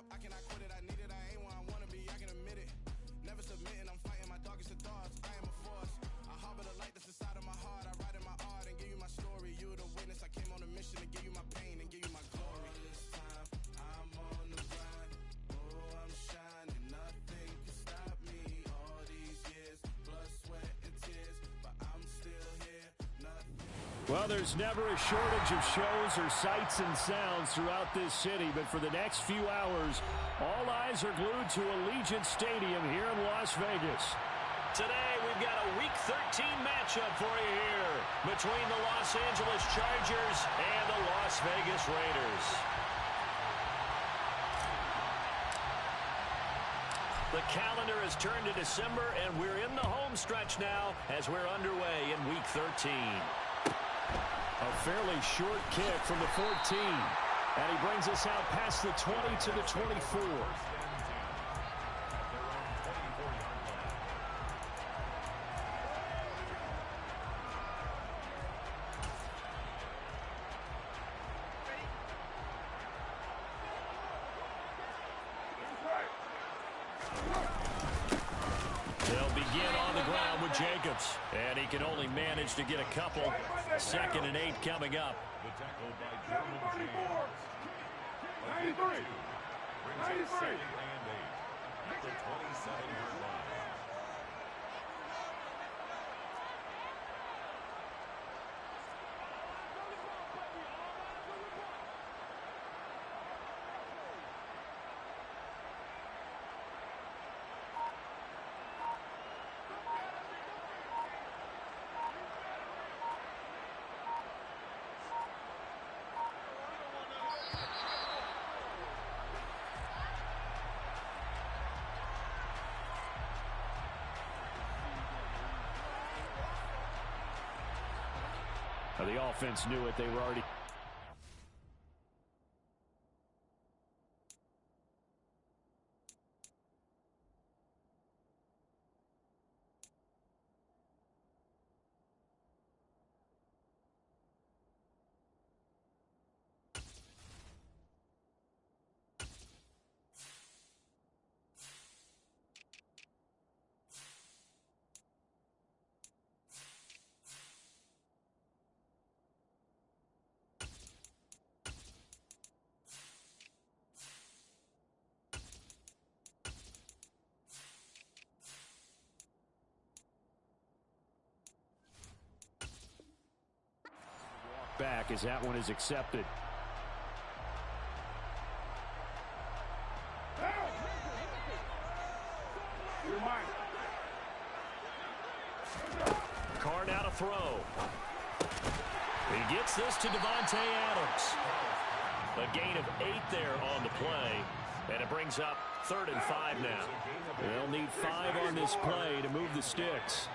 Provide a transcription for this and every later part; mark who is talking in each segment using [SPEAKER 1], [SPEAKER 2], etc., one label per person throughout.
[SPEAKER 1] up, I cannot quit it. I need it, I ain't where I wanna be, I can admit it. Never submitting, I'm fighting my darkest of thoughts. I am a force. I harbor the light that's inside of my heart. I write in my art and give you my story. You the witness. I came on a mission to give you my pain and give you my glory. All this time, I'm on the run. Oh, I'm shining. Nothing can stop me. All these years, blood, sweat, and tears, but I'm still here. Nothing.
[SPEAKER 2] Well, there's never a shortage of shows or sights and sounds throughout this city, but for the next few hours, all eyes are glued to Allegiant Stadium here in Las Vegas. Today, we've got a Week 13 matchup for you here between the Los Angeles Chargers and the Las Vegas Raiders. The calendar has turned to December, and we're in the home stretch now as we're underway in Week 13. A fairly short kick from the 14. And he brings us out past the 20 to the 24. They'll begin on the ground with Jacobs. And he can only manage to get a couple. 2nd and 8 coming up.
[SPEAKER 3] The tackle by German
[SPEAKER 4] 93. 93.
[SPEAKER 3] and 8 at the 27-yard line.
[SPEAKER 2] The offense knew it. They were already... back as that one is accepted. Carr now to throw. He gets this to Devontae Adams. A gain of 8 there on the play, and it brings up 3rd and 5 now. They'll need 5 on this play to move the sticks.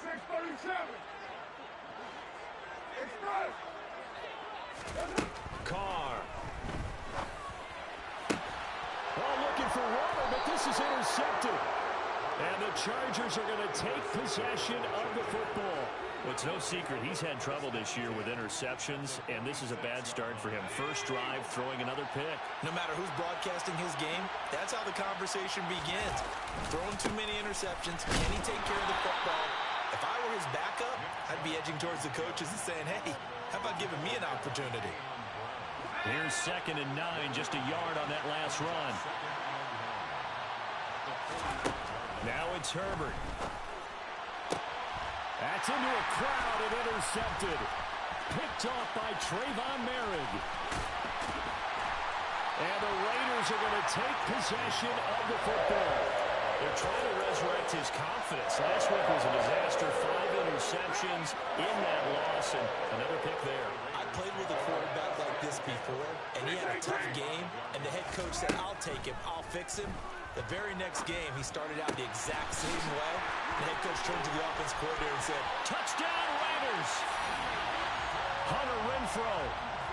[SPEAKER 4] 637.
[SPEAKER 2] Carr. Oh, looking for water, but this is intercepted. And the Chargers are going to take possession of the football. Well, it's no secret he's had trouble this year with interceptions, and this is a bad start for him. First drive, throwing another pick.
[SPEAKER 5] No matter who's broadcasting his game, that's how the conversation begins. Throwing too many interceptions, can he take care of the football? If I were his backup, I'd be edging towards the coaches and saying, hey, how about giving me an opportunity?
[SPEAKER 2] Here's 2nd and 9, just a yard on that last run. Now it's Herbert. That's into a crowd and intercepted. Picked off by Trayvon Merrick. And the Raiders are going to take possession of the football. They're trying to resurrect his confidence. Last week was a disaster. 5 interceptions in that loss, and another pick there.
[SPEAKER 5] I played with a quarterback like this before, and he had a tough game, and the head coach said, I'll take him, I'll fix him. The very next game, he started out the exact same way. The head coach turned to the offense coordinator and said,
[SPEAKER 2] touchdown Raiders! Hunter Renfrow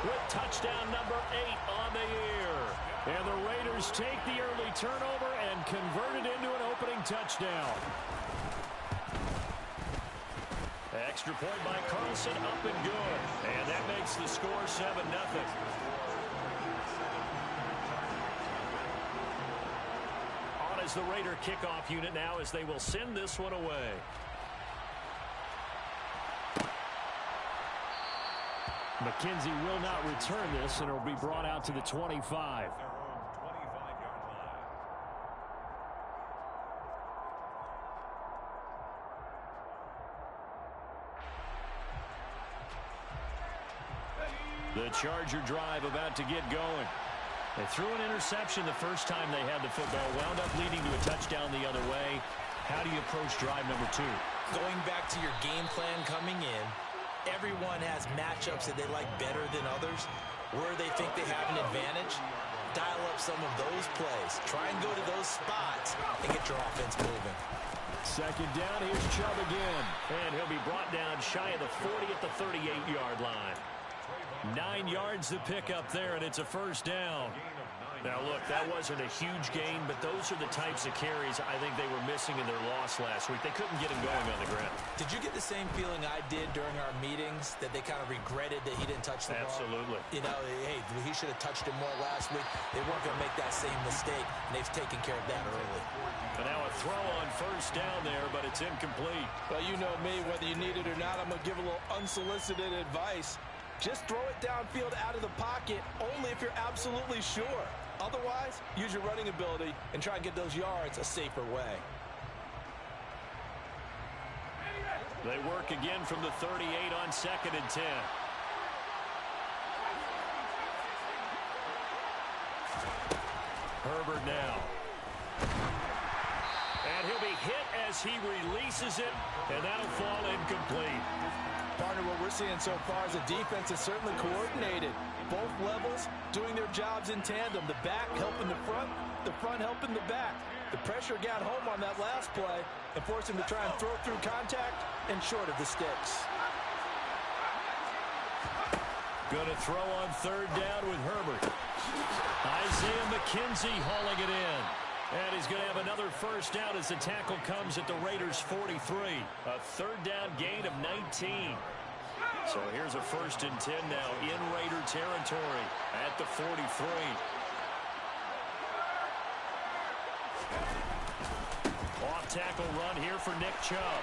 [SPEAKER 2] with touchdown number 8 on the year. And the Raiders take the early turnover and convert it into an opening touchdown. Extra point by Carlson, up and good. And that makes the score 7-0. as the Raider kickoff unit now as they will send this one away. McKenzie will not return this, and it will be brought out to the 25. The Charger drive about to get going. They threw an interception the first time they had the football, wound up leading to a touchdown the other way. How do you approach drive number 2?
[SPEAKER 5] Going back to your game plan coming in, everyone has matchups that they like better than others. Where they think they have an advantage, dial up some of those plays. Try and go to those spots and get your offense moving.
[SPEAKER 2] Second down, here's Chubb again. And he'll be brought down shy of the 40 at the 38-yard line. 9 yards to pick up there, and it's a first down. Now, look, that wasn't a huge gain, but those are the types of carries I think they were missing in their loss last week. They couldn't get him going on the ground.
[SPEAKER 5] Did you get the same feeling I did during our meetings, that they kind of regretted that he didn't touch the ball?
[SPEAKER 2] Absolutely.
[SPEAKER 5] You know, hey, he should have touched him more last week. They weren't going to make that same mistake, and they've taken care of that early.
[SPEAKER 2] But now a throw on first down there, but it's incomplete.
[SPEAKER 4] Well, you know me, whether you need it or not, I'm going to give a little unsolicited advice. Just throw it downfield out of the pocket only if you're absolutely sure. Otherwise, use your running ability and try and get those yards a safer way.
[SPEAKER 2] They work again from the 38 on 2nd and 10. Herbert now. And he'll be hit as he releases it, and that'll fall incomplete.
[SPEAKER 4] Partner, what we're seeing so far is the defense is certainly coordinated. Both levels doing their jobs in tandem. The back helping the front helping the back. The pressure got home on that last play and forced him to try and throw through contact and short of the sticks.
[SPEAKER 2] Going to throw on 3rd down with Herbert. Isaiah McKenzie hauling it in. And he's going to have another first down as the tackle comes at the Raiders' 43. A 3rd down gain of 19. So here's a 1st and 10 now in Raider territory at the 43. Off-tackle run here for Nick Chubb.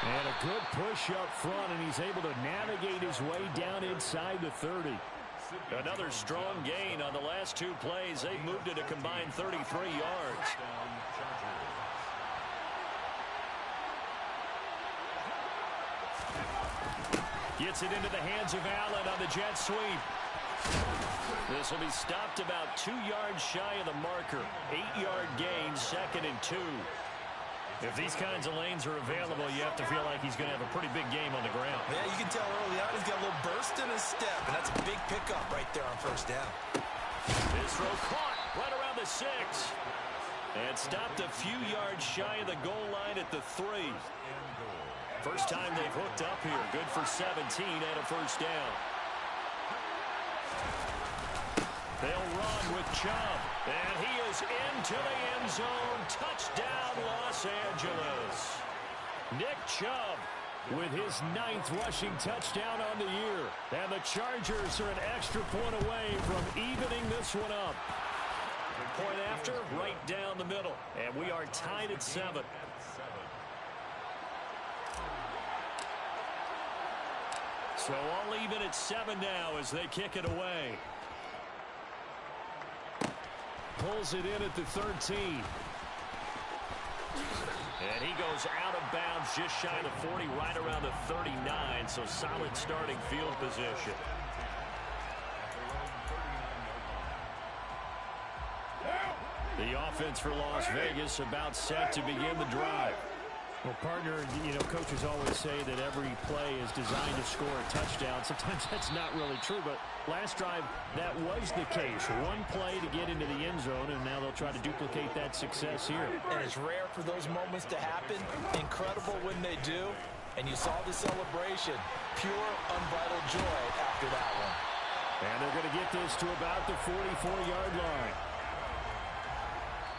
[SPEAKER 2] And a good push up front, and he's able to navigate his way down inside the 30. Another strong gain on the last 2 plays. They've moved it a combined 33 yards. Gets it into the hands of Allen on the jet sweep. This will be stopped about 2 yards shy of the marker. 8-yard gain, 2nd and 2. If these kinds of lanes are available, you have to feel like he's going to have a pretty big game on the ground.
[SPEAKER 5] Yeah, you can tell early on he's got a little burst in his step, and that's a big pickup right there on 1st down.
[SPEAKER 2] This throw caught right around the 6. And stopped a few yards shy of the goal line at the 3. First time they've hooked up here. Good for 17 and a first down. They'll run with Chubb. And he is into the end zone. Touchdown, Los Angeles. Nick Chubb with his 9th rushing touchdown on the year. And the Chargers are an extra point away from evening this one up. Point after, right down the middle. And we are tied at 7. So all even at 7 now as they kick it away. Pulls it in at the 13. And he goes out of bounds just shy of the 40, right around the 39. So solid starting field position. The offense for Las Vegas about set to begin the drive. Well, partner, you know, coaches always say that every play is designed to score a touchdown. Sometimes that's not really true, but last drive, that was the case. One play to get into the end zone, and now they'll try to duplicate that success here.
[SPEAKER 4] And it's rare for those moments to happen. Incredible when they do. And you saw the celebration. Pure, unbridled joy after that one.
[SPEAKER 2] And they're going to get this to about the 44-yard line.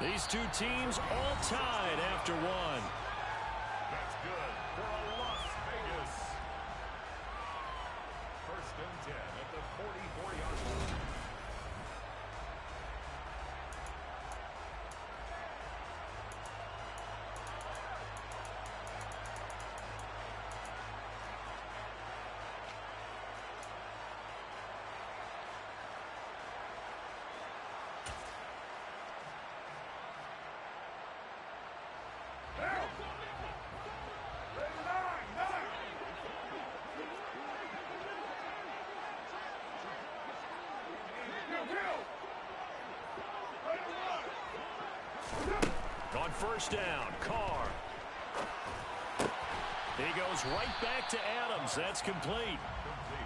[SPEAKER 2] These two teams all tied after one.
[SPEAKER 3] That's good for a Las Vegas. 1st and 10 at the 44-yard line.
[SPEAKER 2] first down. Carr. He goes right back to Adams. That's complete.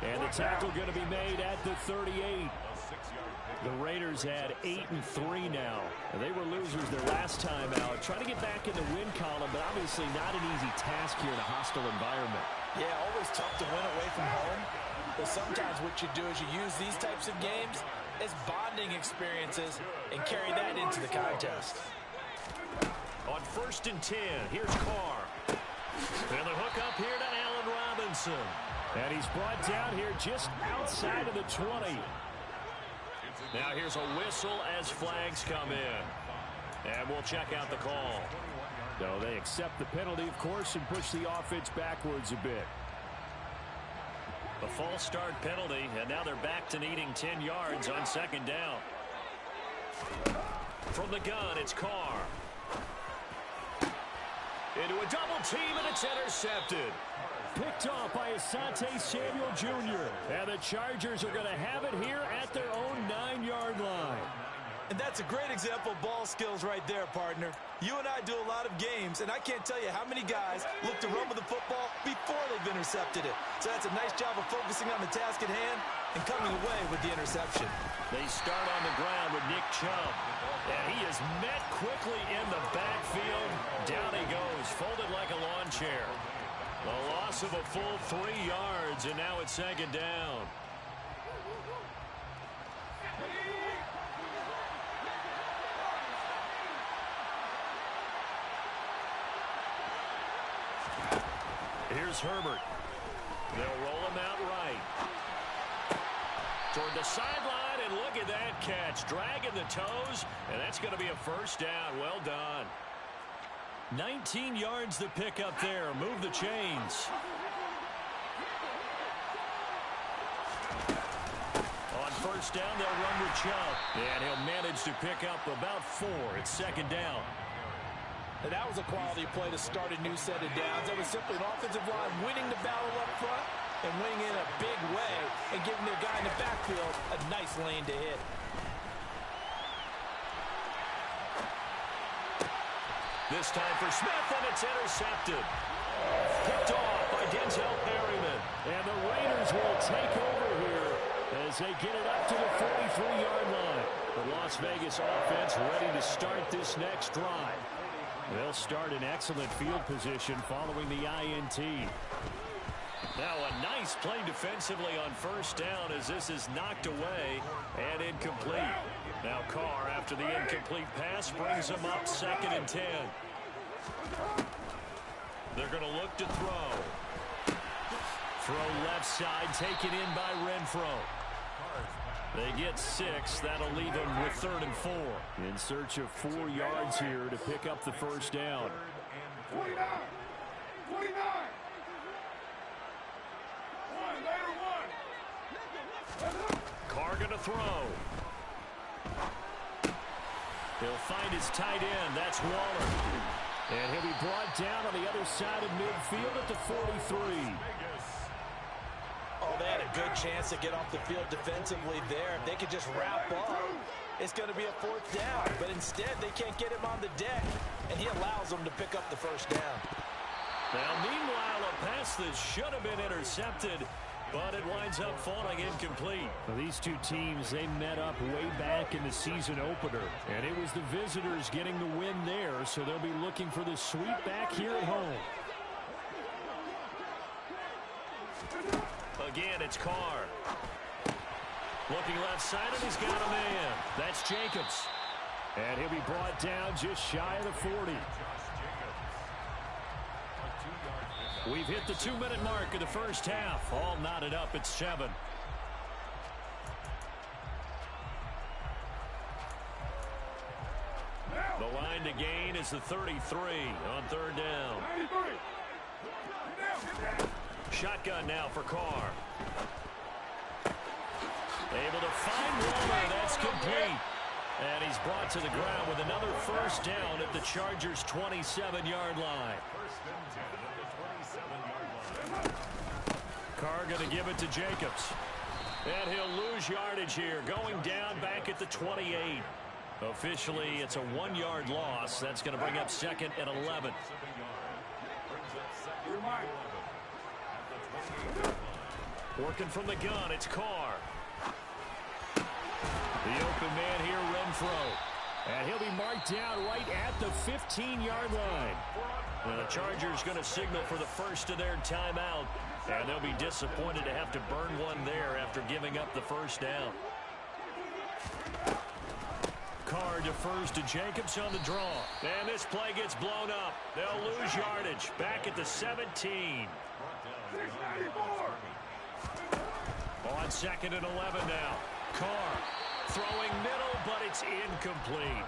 [SPEAKER 2] And the tackle going to be made at the 38. The Raiders had 8-3 now. They were losers their last time out. Trying to get back in the win column, but obviously not an easy task here in a hostile environment.
[SPEAKER 4] Yeah, always tough to win away from home. But sometimes what you do is you use these types of games as bonding experiences and carry that into the contest.
[SPEAKER 2] On 1st and 10, here's Carr. And the hook up here to Allen Robinson. And he's brought down here just outside of the 20. Now here's a whistle as flags come in. And we'll check out the call. No, they accept the penalty, of course, and push the offense backwards a bit. A false start penalty, and now they're back to needing 10 yards on 2nd down. From the gun, it's Carr. Into a double team, and it's intercepted. Picked off by Asante Samuel Jr. And the Chargers are going to have it here at their own 9-yard line.
[SPEAKER 4] And that's a great example of ball skills right there, partner. You and I do a lot of games, and I can't tell you how many guys look to run with the football before they've intercepted it. So that's a nice job of focusing on the task at hand and coming away with the interception.
[SPEAKER 2] They start on the ground with Nick Chubb. And he is met quickly in the backfield. Down he goes, folded like a lawn chair. A loss of a full 3 yards, and now it's 2nd down. Here's Herbert. They'll roll him out right. Toward the sideline, and look at that catch. Dragging the toes, and that's going to be a first down. Well done. 19 yards to pick up there. Move the chains. On 1st down, they'll run with Chubb. And he'll manage to pick up about 4. It's 2nd down.
[SPEAKER 4] And that was a quality play to start a new set of downs. That was simply an offensive line winning the battle up front and winning in a big way and giving their guy in the backfield a nice lane to hit.
[SPEAKER 2] This time for Smith, and it's intercepted. Picked off by Denzel Perryman. And the Raiders will take over here as they get it up to the 43-yard line. The Las Vegas offense ready to start this next drive. They'll start in excellent field position following the INT. Now a nice play defensively on 1st down as this is knocked away and incomplete. Now Carr, after the incomplete pass, brings him up 2nd and 10. They're going to look to throw. Throw left side, taken in by Renfro. They get 6. That'll leave them with 3rd and 4. In search of 4 yards here to pick up the first down.
[SPEAKER 3] 49.
[SPEAKER 2] Carr going to throw. He'll find his tight end. That's Waller. And he'll be brought down on the other side of midfield at the 43.
[SPEAKER 4] Oh, they had a good chance to get off the field defensively there. If they could just wrap up, it's going to be a 4th down. But instead, they can't get him on the deck, and he allows them to pick up the first down.
[SPEAKER 2] Now, meanwhile, a pass that should have been intercepted, but it winds up falling incomplete. Well, these two teams, they met up way back in the season opener, and it was the visitors getting the win there, so they'll be looking for the sweep back here at home. Again, it's Carr. Looking left side, and he's got a man. That's Jacobs. And he'll be brought down just shy of the 40. We've hit the 2-minute mark of the first half. All knotted up at 7. The line to gain is the 33 on 3rd down. Shotgun now for Carr. Able to find Waller. That's complete. And he's brought to the ground with another first down at the Chargers' 27-yard line. Carr going to give it to Jacobs. And he'll lose yardage here, going down back at the 28. Officially, it's a 1-yard loss. That's going to bring up 2nd and 11. Working from the gun, it's Carr. The open man here, Renfro. And he'll be marked down right at the 15-yard line. And the Chargers going to signal for the first of their timeout. And they'll be disappointed to have to burn one there after giving up the first down. Carr defers to Jacobs on the draw. And this play gets blown up. They'll lose yardage. Back at the 17. On 2nd and 11 now. Carr throwing middle, but it's incomplete.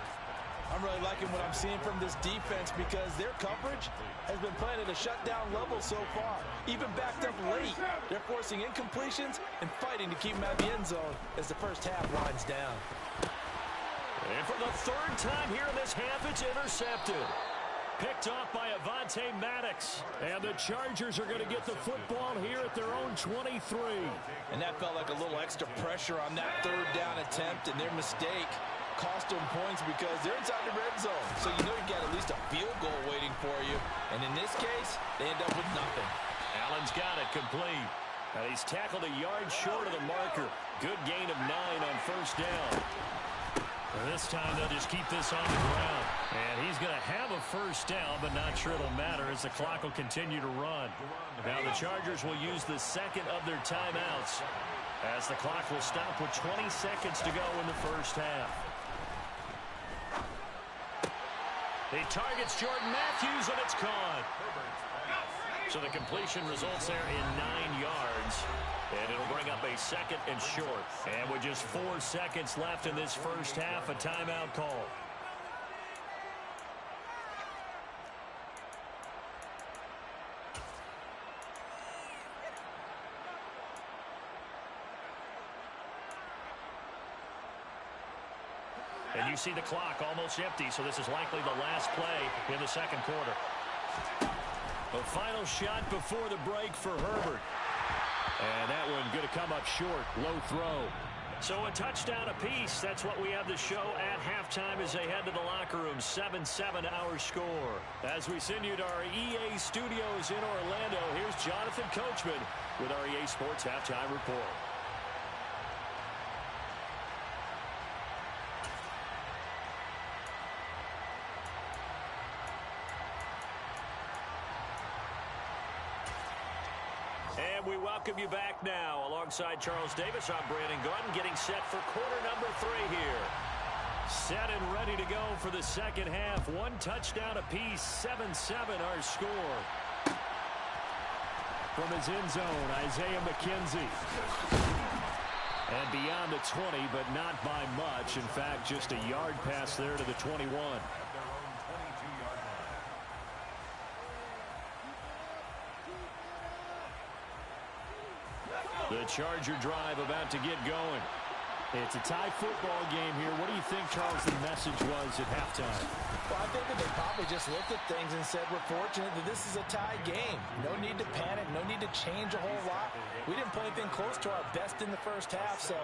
[SPEAKER 4] I'm really liking what I'm seeing from this defense because their coverage has been playing at a shutdown level so far. Even backed up late, they're forcing incompletions and fighting to keep them out of the end zone as the first half winds down.
[SPEAKER 2] And for the 3rd time here in this half, it's intercepted. Picked off by Avonte Maddox. And the Chargers are going to get the football here at their own 23.
[SPEAKER 4] And that felt like a little extra pressure on that 3rd down attempt, and their mistake cost them points because they're inside the red zone. So you know you've got at least a field goal waiting for you. And in this case, they end up with nothing.
[SPEAKER 2] Allen's got it complete. And he's tackled a yard short of the marker. Good gain of 9 on 1st down. This time they'll just keep this on the ground. And he's going to have a 1st down, but not sure it'll matter as the clock will continue to run. Now the Chargers will use the 2nd of their timeouts as the clock will stop with 20 seconds to go in the first half. He targets Jordan Matthews, and it's caught. So the completion results there in 9 yards. And it'll bring up a 2nd and short. And with just 4 seconds left in this first half, a timeout call. And you see the clock almost empty, so this is likely the last play in the 2nd quarter. A final shot before the break for Herbert. And that one going to come up short. Low throw. So a touchdown apiece. That's what we have to show at halftime as they head to the locker room. 7-7 our score. As we send you to our EA studios in Orlando, here's Jonathan Coachman with our EA Sports Halftime Report. And we welcome you back now. Alongside Charles Davis, I'm Brandon Gordon, getting set for quarter number 3 here. Set and ready to go for the 2nd half. 1 touchdown apiece, 7-7 our score. From his end zone, Isaiah McKenzie. And beyond the 20, but not by much. In fact, just a yard pass there to the 21. The Charger drive about to get going. It's a tie football game here. What do you think, Charles, the message was at halftime?
[SPEAKER 4] Well, I think that they probably just looked at things and said, we're fortunate that this is a tie game. No need to panic. No need to change a whole lot. We didn't play anything close to our best in the first half, so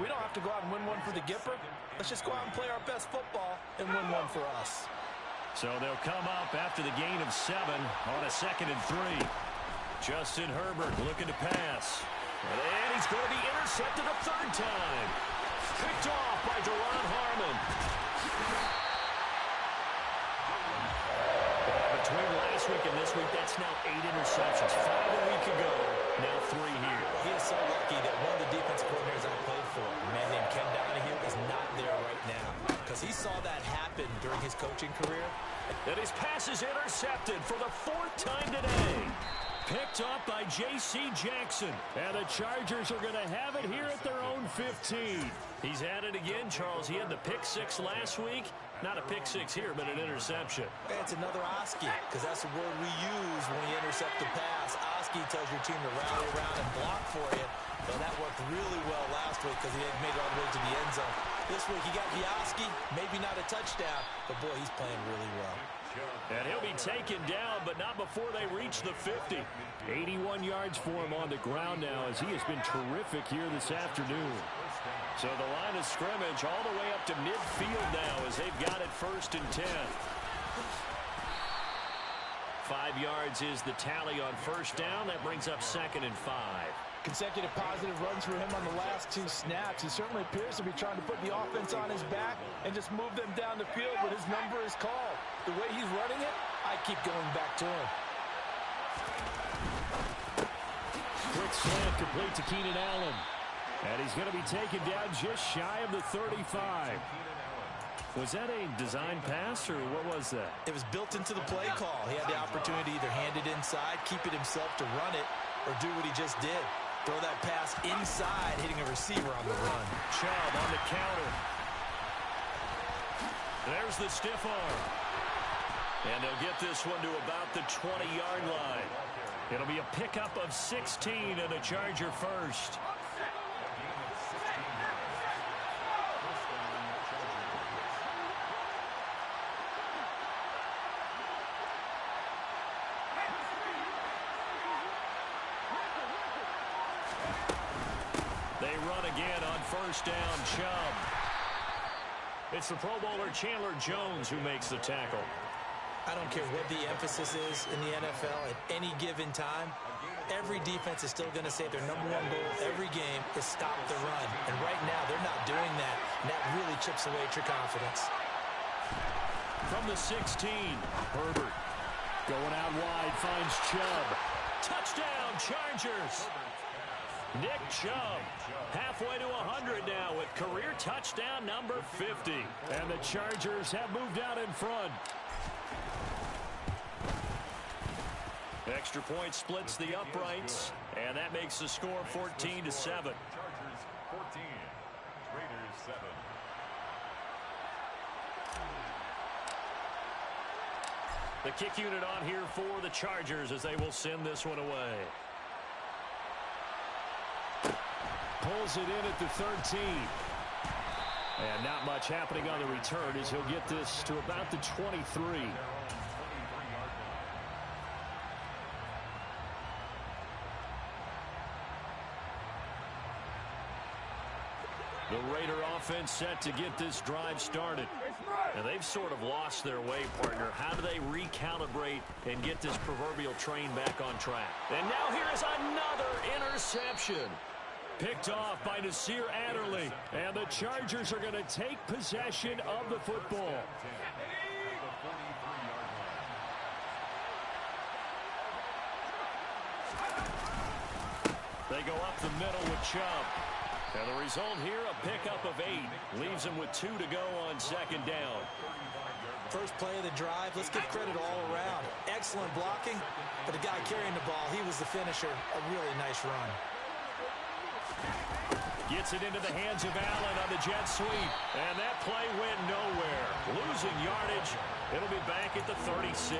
[SPEAKER 4] we don't have to go out and win one for the Gipper. Let's just go out and play our best football and win one for us.
[SPEAKER 2] So they'll come up after the gain of 7 on a 2nd and 3. Justin Herbert looking to pass. And he's going to be intercepted a 3rd time. Picked off by Deron Harmon. Between last week and this week, that's now 8 interceptions. 5 a week ago, now 3 here.
[SPEAKER 5] He is so lucky that one of the defense coordinators I played for, a man named Ken Donahue, is not there right now. Because he saw that happen during his coaching career.
[SPEAKER 2] And his pass is intercepted for the 4th time today. Picked up by J.C. Jackson. And the Chargers are going to have it here at their own 15. He's at it again, Charles. He had the pick 6 last week. Not a pick 6 here, but an interception.
[SPEAKER 5] It's another Oski, because that's the word we use when you intercept the pass. Oski tells your team to rally around and block for you. Well, that worked really well last week because he had made it all the way to the end zone. This week he got the Oski, maybe not a touchdown, but boy, he's playing really well.
[SPEAKER 2] And he'll be taken down, but not before they reach the 50. 81 yards for him on the ground now as he has been terrific here this afternoon. So the line of scrimmage all the way up to midfield now as they've got it 1st and 10. 5 yards is the tally on 1st down. That brings up 2nd and 5.
[SPEAKER 4] Consecutive positive runs for him on the last 2 snaps. He certainly appears to be trying to put the offense on his back and just move them down the field, but his number is called. The way he's running it, I keep going back to him.
[SPEAKER 2] Quick slant complete to Keenan Allen. And he's going to be taken down just shy of the 35. Was that a design pass, or what was that?
[SPEAKER 5] It was built into the play call. He had the opportunity to either hand it inside, keep it himself to run it, or do what he just did. Throw that pass inside, hitting a receiver on the run.
[SPEAKER 2] Chubb on the counter. There's the stiff arm. And they'll get this one to about the 20-yard line. It'll be a pickup of 16 and a Charger first. They run again on 1st down. Chubb. It's the Pro Bowler Chandler Jones who makes the tackle.
[SPEAKER 5] I don't care what the emphasis is in the NFL at any given time. Every defense is still going to say their #1 goal every game is stop the run. And right now, they're not doing that. And that really chips away at your confidence.
[SPEAKER 2] From the 16, Herbert going out wide, finds Chubb. Touchdown, Chargers. Nick Chubb halfway to 100 now with career touchdown number 50. And the Chargers have moved out in front. Extra point splits the uprights, and that makes the score 14-7.
[SPEAKER 3] Chargers 14, Raiders 7.
[SPEAKER 2] The kick unit on here for the Chargers as they will send this one away. Pulls it in at the 13. And not much happening on the return as he'll get this to about the 23. The Raider offense set to get this drive started. And they've sort of lost their way, partner. How do they recalibrate and get this proverbial train back on track? And now here is another interception. Picked off by Nasir Adderley. And the Chargers are going to take possession of the football. They go up the middle with Chubb. And the result here, a pickup of 8. Leaves him with 2 to go on 2nd down.
[SPEAKER 5] First play of the drive, let's give credit all around. Excellent blocking, but the guy carrying the ball, he was the finisher. A really nice run.
[SPEAKER 2] Gets it into the hands of Allen on the jet sweep. And that play went nowhere. Losing yardage. It'll be back at the 36.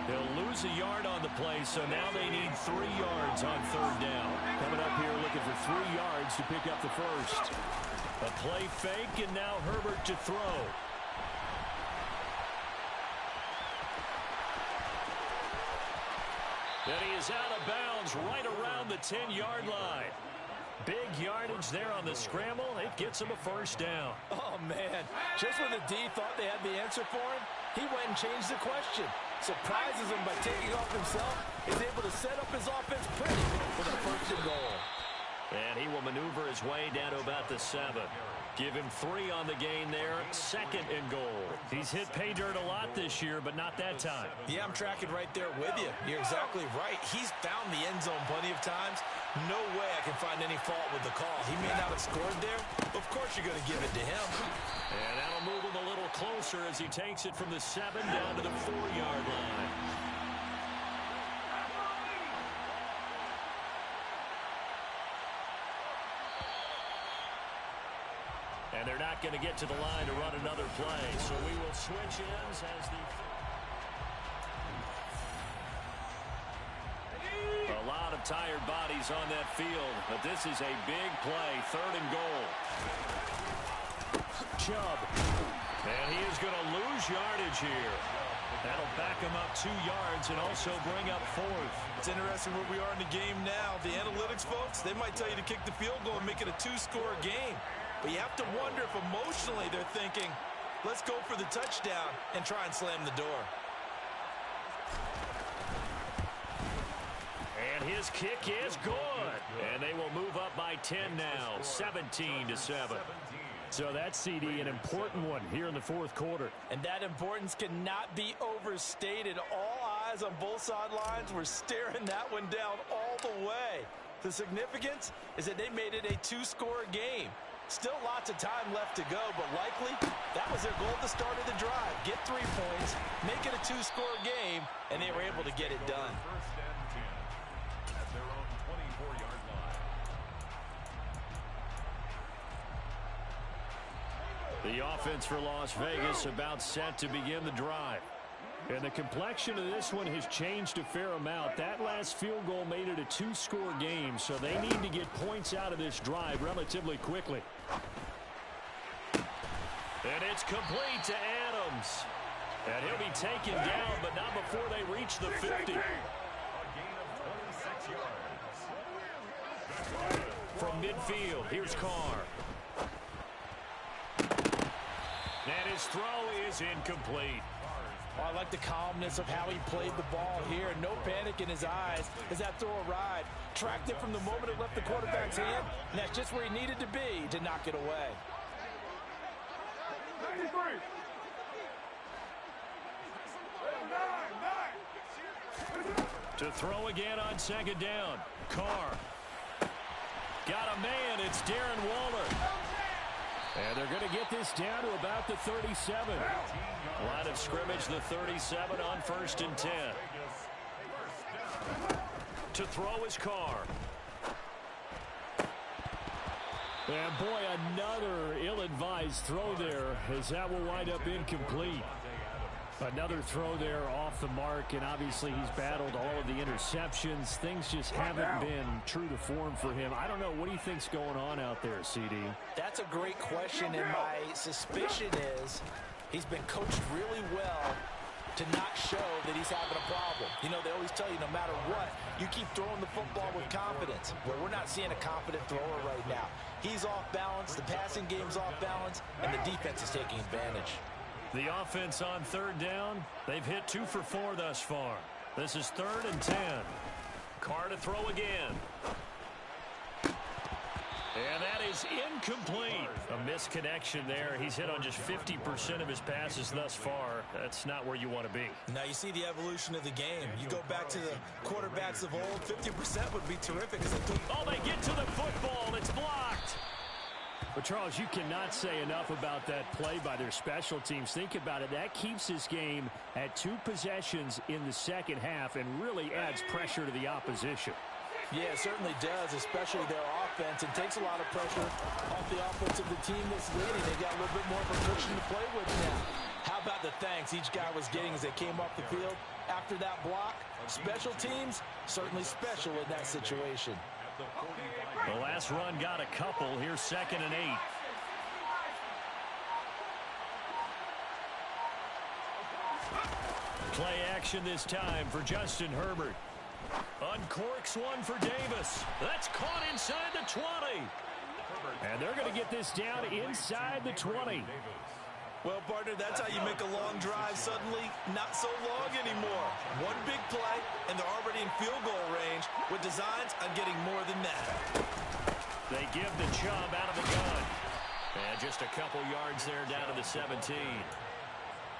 [SPEAKER 2] They'll lose a yard on the play, so now they need 3 yards on 3rd down. Coming up here looking for 3 yards to pick up the first. A play fake, and now Herbert to throw. And he is out of bounds right around the 10-yard line. Big yardage there on the scramble. It gets him a 1st down.
[SPEAKER 4] Oh, man. Just when the D thought they had the answer for him, he went and changed the question. Surprises him by taking off himself. Is able to set up his offense pretty for the 1st and goal.
[SPEAKER 2] And he will maneuver his way down to about the 7. Give him 3 on the gain there. 2nd and goal. He's hit pay dirt a lot this year, but not that time.
[SPEAKER 5] Yeah, I'm tracking right there with you. You're exactly right. He's found the end zone plenty of times. No way I can find any fault with the call. He may not have scored there. Of course you're going to give it to him.
[SPEAKER 2] And that'll move him a little closer as he takes it from the 7 down to the 4-yard line. And they're not going to get to the line to run another play. So we will switch ends as the... A lot of tired bodies on that field, but this is a big play. 3rd and goal. Chubb. And he is going to lose yardage here. That'll back him up 2 yards and also bring up 4th.
[SPEAKER 5] It's interesting where we are in the game now. The analytics folks, they might tell you to kick the field goal and make it a 2-score game. But you have to wonder if emotionally they're thinking, let's go for the touchdown and try and slam the door.
[SPEAKER 2] And his kick is good. And they will move up by 10 now, 17-7. So that's, CD, an important one here in the 4th quarter.
[SPEAKER 4] And that importance cannot be overstated. All eyes on both sidelines were staring that one down all the way. The significance is that they made it a 2-score game. Still lots of time left to go, but likely that was their goal at the start of the drive. Get 3 points, make it a 2-score game, and they were able to get it done.
[SPEAKER 3] First and 10 at their own 24-yard line.
[SPEAKER 2] The offense for Las Vegas about set to begin the drive. And the complexion of this one has changed a fair amount. That last field goal made it a 2-score game, so they need to get points out of this drive relatively quickly. And it's complete to Adams. And he'll be taken down, but not before they reach the 50.
[SPEAKER 3] A gain of 26 yards.
[SPEAKER 2] From midfield, here's Carr. And his throw is incomplete.
[SPEAKER 4] Oh, I like the calmness of how he played the ball here. No panic in his eyes as that throw arrived. Tracked it from the moment it left the quarterback's hand, and that's just where he needed to be to knock it away.
[SPEAKER 2] To throw again on 2nd down. Carr. Got a man. It's Darren Waller. And they're going to get this down to about the 37. Line of scrimmage, the 37 on 1st and 10. To throw is Carr. And boy, another ill-advised throw there as that will wind up incomplete. Another throw there off the mark, and obviously he's battled all of the interceptions. Things just haven't been true to form for him. I don't know. What do you think's going on out there, CD?
[SPEAKER 4] That's a great question, and my suspicion is he's been coached really well to not show that he's having a problem. You know, they always tell you no matter what, you keep throwing the football with confidence. Well, we're not seeing a confident thrower right now. He's off balance, the passing game's off balance, and the defense is taking advantage.
[SPEAKER 2] The offense on 3rd down, they've hit 2 for 4 thus far. This is 3rd and 10. Carr to throw again. And that is incomplete. A misconnection there. He's hit on just 50% of his passes thus far. That's not where you want to be.
[SPEAKER 5] Now you see the evolution of the game. You go back to the quarterbacks of old, 50% would be terrific.
[SPEAKER 2] Oh, they get to the football. It's blocked. But, Charles, you cannot say enough about that play by their special teams. Think about it. That keeps this game at 2 possessions in the second half and really adds pressure to the opposition.
[SPEAKER 4] Yeah, it certainly does, especially their offense. It takes a lot of pressure off the offense of the team that's leading. They got a little bit more of a cushion to play with now. How about the thanks each guy was getting as they came off the field after that block? Special teams, certainly special in that situation.
[SPEAKER 2] The last run got a couple. Here's 2nd and 8. Play action this time for Justin Herbert. Uncorks one for Davis. That's caught inside the 20. And they're going to get this down inside the 20.
[SPEAKER 5] Well, partner, that's how you make a long drive suddenly not so long anymore. One big play, and they're already in field goal range with designs on getting more than that.
[SPEAKER 2] They give the Chubb out of the gun. And just a couple yards there down to the 17.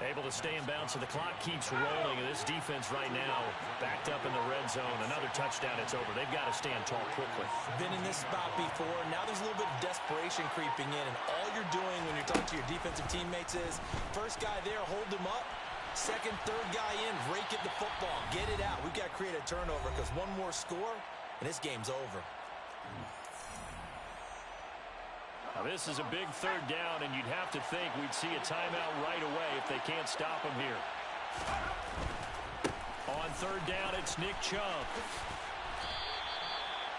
[SPEAKER 2] Able to stay in bounds, so the clock keeps rolling. And this defense right now backed up in the red zone. Another touchdown, it's over. They've got to stand tall quickly.
[SPEAKER 5] Been in this spot before. Now there's a little bit of desperation creeping in. And all you're doing when you're talking to your defensive teammates is, first guy there, hold him up. Second, third guy in, rake at the football. Get it out. We've got to create a turnover because one more score, and this game's over.
[SPEAKER 2] Now this is a big 3rd down, and you'd have to think we'd see a timeout right away if they can't stop him here. On 3rd down, it's Nick Chubb.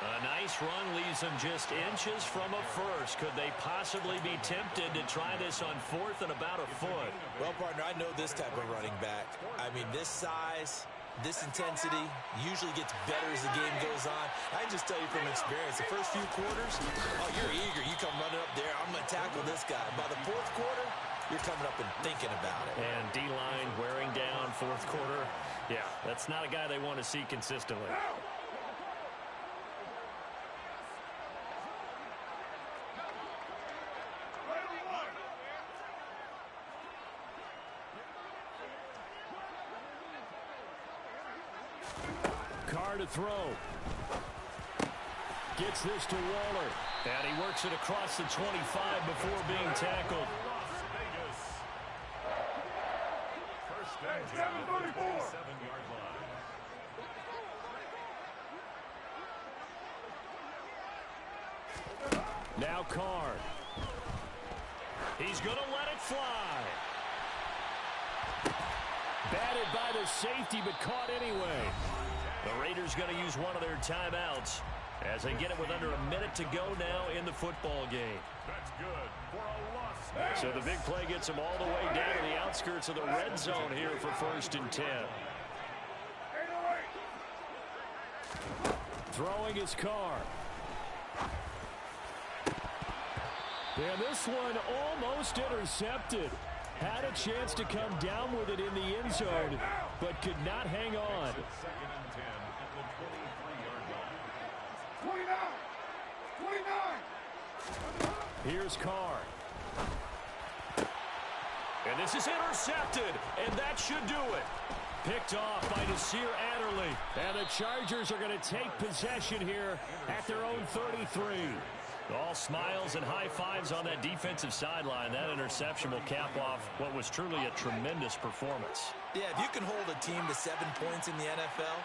[SPEAKER 2] A nice run leaves them just inches from a first. Could they possibly be tempted to try this on 4th and about a foot?
[SPEAKER 5] Well, partner, I know this type of running back. I mean, this size, this intensity usually gets better as the game goes on. I can just tell you from experience, the first few quarters, oh, you're eager. You come running up there, I'm going to tackle this guy. By the 4th quarter, you're coming up and thinking about it.
[SPEAKER 2] And D-line wearing down 4th quarter. Yeah, that's not a guy they want to see consistently. Carr to throw. Gets this to Waller. And he works it across the 25 before being tackled.
[SPEAKER 3] First and 10 at the 27-yard line.
[SPEAKER 2] Now Carr. He's going to let it fly. Batted by the safety, but caught anyway. The Raiders going to use one of their timeouts as they get it with under a minute to go now in the football game.
[SPEAKER 3] That's good for a loss.
[SPEAKER 2] So the big play gets them all the way down to the outskirts of the red zone here for 1st and 10. Throwing his Carr. And this one almost intercepted. Had a chance to come down with it in the end zone, but could not hang on.
[SPEAKER 3] 2nd and 10 at the 23-yard line.
[SPEAKER 1] 29!
[SPEAKER 2] Here's Carr. And this is intercepted, and that should do it. Picked off by Nasir Adderley. And the Chargers are going to take possession here at their own 33. All smiles and high fives on that defensive sideline. That interception will cap off what was truly a tremendous performance.
[SPEAKER 5] Yeah, if you can hold a team to 7 points in the NFL,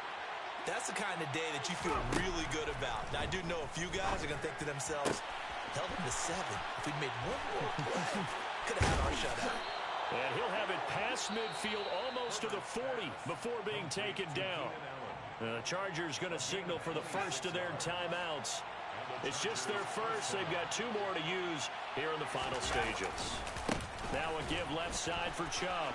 [SPEAKER 5] that's the kind of day that you feel really good about. Now, I do know a few guys are going to think to themselves, held them to 7. If we'd made one more play, could have had our shutout.
[SPEAKER 2] And he'll have it past midfield almost to the 40 before being taken down. The Chargers going to signal for the first of their timeouts. It's just their first. They've got 2 more to use here in the final stages. Now a give left side for Chubb.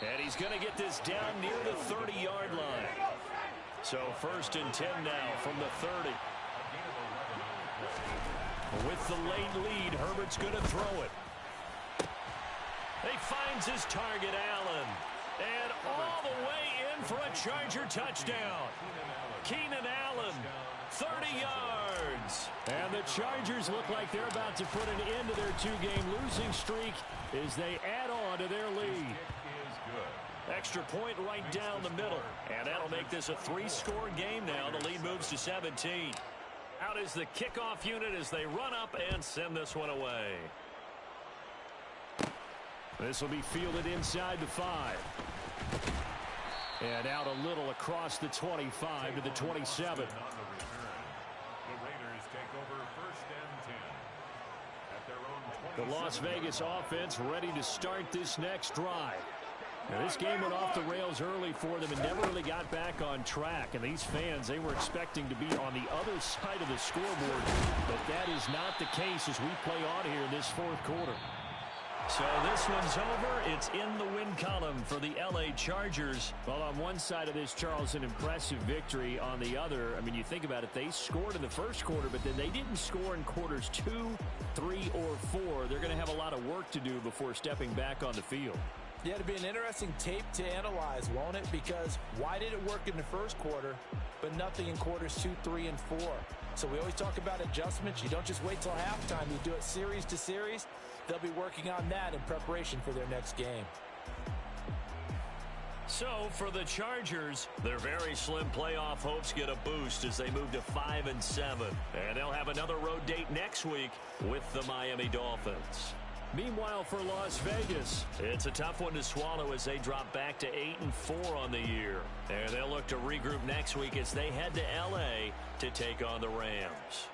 [SPEAKER 2] And he's going to get this down near the 30-yard line. So 1st and 10 now from the 30. With the late lead, Herbert's going to throw it. He finds his target, Allen. And all the way in for a Charger touchdown. Keenan Allen, 30 yards. And the Chargers look like they're about to put an end to their 2-game losing streak as they add on to their lead. Extra point right down the middle. And that'll make this a 3-score game now. The lead moves to 17. Out is the kickoff unit as they run up and send this one away. This will be fielded inside the 5. And out a little across the 25 to the 27.
[SPEAKER 3] On the return, the Raiders take over 1st and 10 at their own 27.
[SPEAKER 2] The Las Vegas offense ready to start this next drive. Now, this game went off the rails early for them and never really got back on track. And these fans, they were expecting to be on the other side of the scoreboard. But that is not the case as we play on here in this 4th quarter. So this one's over. It's in the win column for the L.A. Chargers. Well, on one side of this, Charles, an impressive victory. On the other, I mean, you think about it, they scored in the first quarter, but then they didn't score in quarters 2, 3, or 4. They're going to have a lot of work to do before stepping back on the field.
[SPEAKER 5] Yeah, it'll be an interesting tape to analyze, won't it? Because why did it work in the first quarter, but nothing in quarters 2, 3, and 4? So we always talk about adjustments. You don't just wait till halftime. You do it series to series. They'll be working on that in preparation for their next game.
[SPEAKER 2] So for the Chargers, their very slim playoff hopes get a boost as they move to 5 and 7. And they'll have another road date next week with the Miami Dolphins. Meanwhile, for Las Vegas, it's a tough one to swallow as they drop back to 8 and 4 on the year. And they'll look to regroup next week as they head to L.A. to take on the Rams.